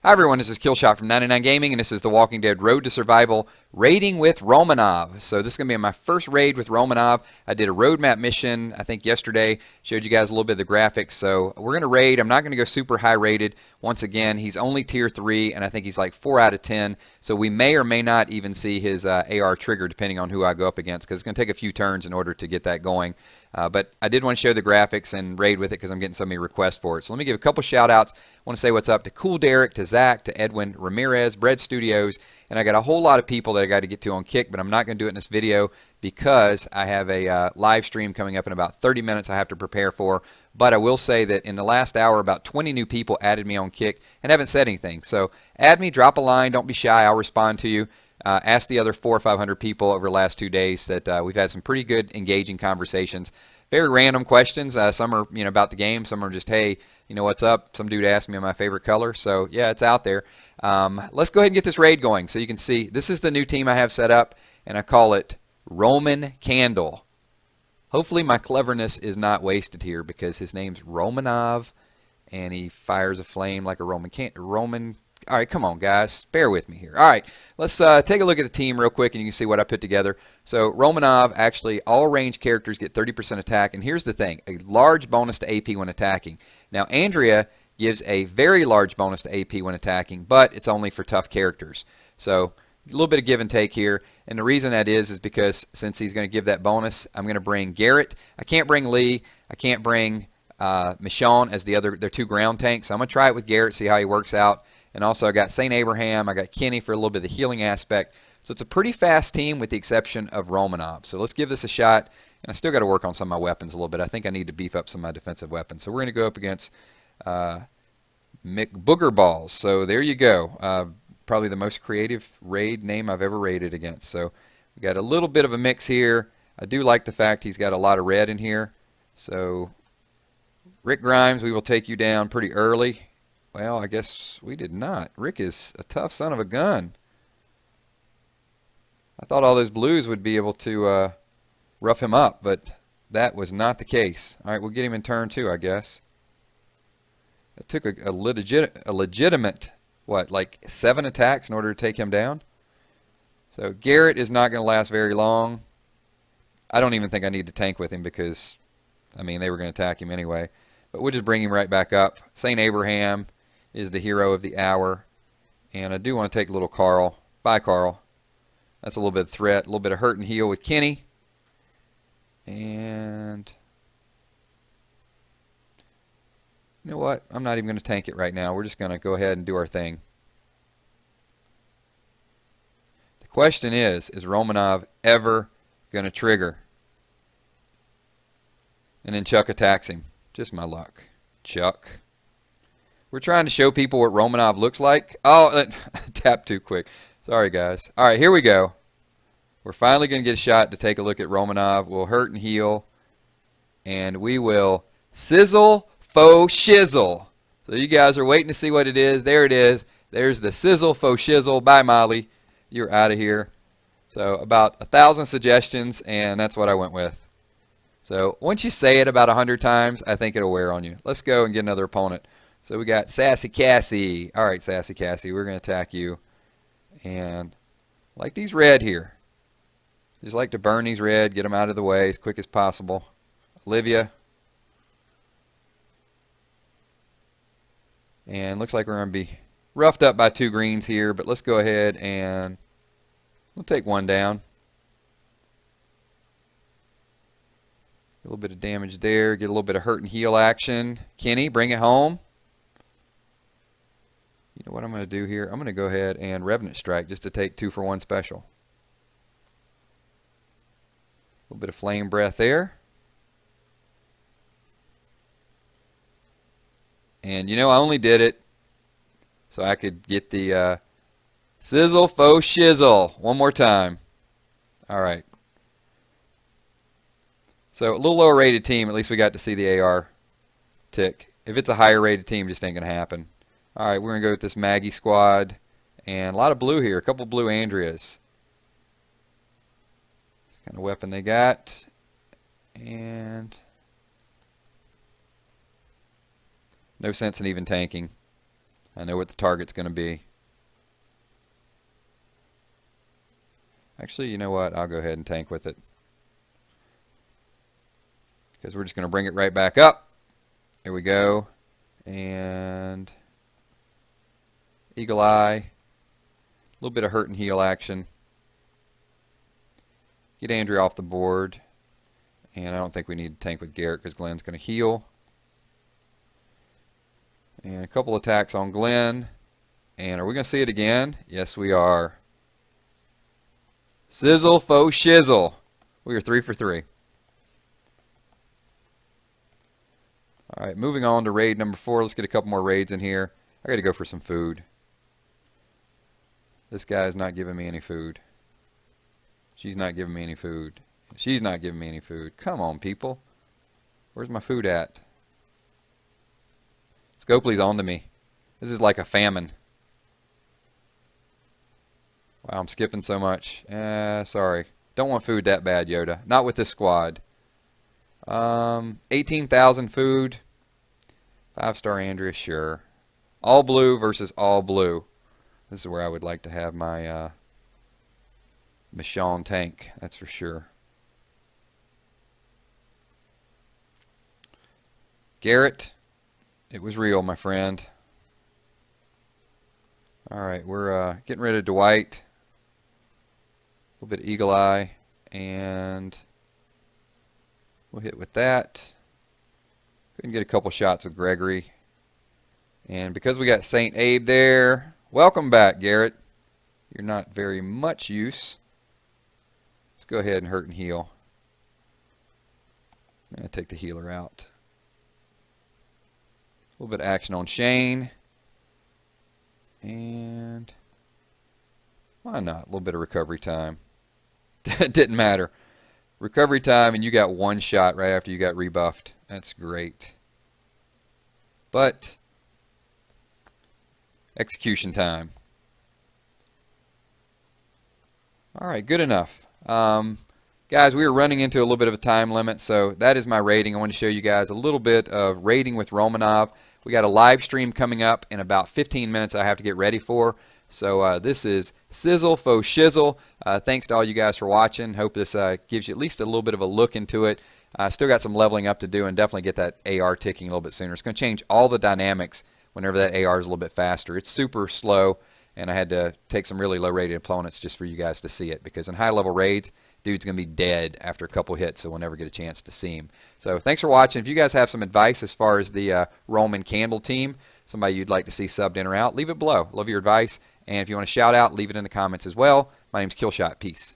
Hi everyone, this is Killshot from 99 Gaming, and this is the Walking Dead Road to Survival raiding with Romanov. So this is going to be my first raid with Romanov. I did a roadmap mission, I think yesterday, showed you guys a little bit of the graphics. So we're going to raid. I'm not going to go super high rated. Once again, he's only tier 3, and I think he's like 4 out of 10. So we may or may not even see his AR trigger depending on who I go up against, because it's going to take a few turns in order to get that going. But I did want to show the graphics and raid with it because I'm getting so many requests for it. So let me give a couple shout outs. I want to say what's up to Cool Derek, to Zach, to Edwin Ramirez, Bread Studios, and I got a whole lot of people that I got to get to on Kick, but I'm not going to do it in this video because I have a live stream coming up in about 30 minutes I have to prepare for. But I will say that in the last hour, about 20 new people added me on Kick and haven't said anything. So add me, drop a line, don't be shy, I'll respond to you. Ask the other 400 or 500 people over the last 2 days that we've had some pretty good engaging conversations. Very random questions. Some are about the game. Some are just, hey, what's up? Some dude asked me my favorite color. So yeah, it's out there. Let's go ahead and get this raid going so you can see. This is the new team I have set up, and I call it Roman Candle. Hopefully my cleverness is not wasted here because his name's Romanov, and he fires a flame like a Roman. All right, come on, guys. Bear with me here. All right, let's take a look at the team real quick, and you can see what I put together. So Romanov, actually, all range characters get 30% attack. And here's the thing, a large bonus to AP when attacking. Now, Andrea gives a very large bonus to AP when attacking, but it's only for tough characters. So a little bit of give and take here. And the reason that is because since he's going to give that bonus, I'm going to bring Garrett. I can't bring Lee. I can't bring Michonne as they're 2 ground tanks. So I'm going to try it with Garrett, see how he works out. And also I got St. Abraham, I got Kenny for a little bit of the healing aspect. So it's a pretty fast team with the exception of Romanov. So let's give this a shot. And I still got to work on some of my weapons a little bit. I think I need to beef up some of my defensive weapons. So we're going to go up against Mick Booger Balls. So there you go. Probably the most creative raid name I've ever raided against. So we got a little bit of a mix here. I do like the fact he's got a lot of red in here. So Rick Grimes, we will take you down pretty early. Well, I guess we did not. Rick is a tough son of a gun. I thought all those blues would be able to rough him up, but that was not the case. All right, we'll get him in turn 2, I guess. It took a legitimate, what, like 7 attacks in order to take him down? So Garrett is not going to last very long. I don't even think I need to tank with him because, I mean, they were going to attack him anyway. But we'll just bring him right back up. St. Abraham is the hero of the hour. And I do want to take little Carl. Bye, Carl. That's a little bit of threat, a little bit of hurt and heal with Kenny. And you know what? I'm not even going to tank it right now. We're just going to go ahead and do our thing. The question is Romanov ever going to trigger? And then Chuck attacks him. Just my luck. Chuck. We're trying to show people what Romanov looks like. Oh, tapped too quick. Sorry, guys. All right, here we go. We're finally going to get a shot to take a look at Romanov. We'll hurt and heal. And we will sizzle faux shizzle. So you guys are waiting to see what it is. There it is. There's the sizzle faux shizzle. Bye, Molly. You're out of here. So about 1,000 suggestions, and that's what I went with. So once you say it about 100 times, I think it'll wear on you. Let's go and get another opponent. So we got Sassy Cassie. All right, Sassy Cassie, we're going to attack you. And like these red here. Just like to burn these red, get them out of the way as quick as possible. Olivia. And looks like we're going to be roughed up by 2 greens here, but let's go ahead and we'll take 1 down. A little bit of damage there. Get a little bit of hurt and heal action. Kenny, bring it home. You know what I'm going to do here? I'm going to go ahead and Revenant Strike just to take 2 for 1 special. A little bit of Flame Breath there. And I only did it so I could get the sizzle faux shizzle one more time. All right. So a little lower rated team, at least we got to see the AR tick. If it's a higher rated team, it just ain't going to happen. All right, we're going to go with this Maggie squad. And a lot of blue here, a couple blue Andreas. That's the kind of weapon they got. And no sense in even tanking. I know what the target's going to be. Actually, you know what? I'll go ahead and tank with it, because we're just going to bring it right back up. There we go. And Eagle Eye. A little bit of hurt and heal action. Get Andrea off the board. And I don't think we need to tank with Garrett because Glenn's going to heal. And a couple attacks on Glenn. And are we going to see it again? Yes, we are. Sizzle, faux shizzle. We are 3 for 3. All right, moving on to raid number 4. Let's get a couple more raids in here. I got to go for some food. This guy's not giving me any food. She's not giving me any food. She's not giving me any food. Come on, people. Where's my food at? Scopely's on to me. This is like a famine. Wow, I'm skipping so much. Sorry. Don't want food that bad, Yoda. Not with this squad. 18,000 food. 5-star Andrea, sure. All blue versus all blue. This is where I would like to have my Michonne tank, that's for sure. Garrett, it was real, my friend. Alright, we're getting rid of Dwight. A little bit of Eagle Eye. And we'll hit with that. Couldn't get a couple shots with Gregory. And because we got St. Abe there, welcome back, Garrett. You're not very much use. Let's go ahead and hurt and heal. And take the healer out. A little bit of action on Shane. And why not? A little bit of recovery time. It didn't matter. Recovery time, and you got one shot right after you got rebuffed. That's great. But execution time. All right, good enough. Guys, we are running into a little bit of a time limit, so that is my rating. I want to show you guys a little bit of rating with Romanov. We got a live stream coming up in about 15 minutes I have to get ready for. So this is Sizzle, faux shizzle. Thanks to all you guys for watching. Hope this gives you at least a little bit of a look into it. Still got some leveling up to do, and definitely get that AR ticking a little bit sooner. It's going to change all the dynamics whenever that AR is a little bit faster. It's super slow, and I had to take some really low-rated opponents just for you guys to see it, because in high-level raids, dude's going to be dead after a couple hits, so we'll never get a chance to see him. So thanks for watching. If you guys have some advice as far as the Roman Candle team, somebody you'd like to see subbed in or out, leave it below. Love your advice. And if you want to shout out, leave it in the comments as well. My name's Killshot. Peace.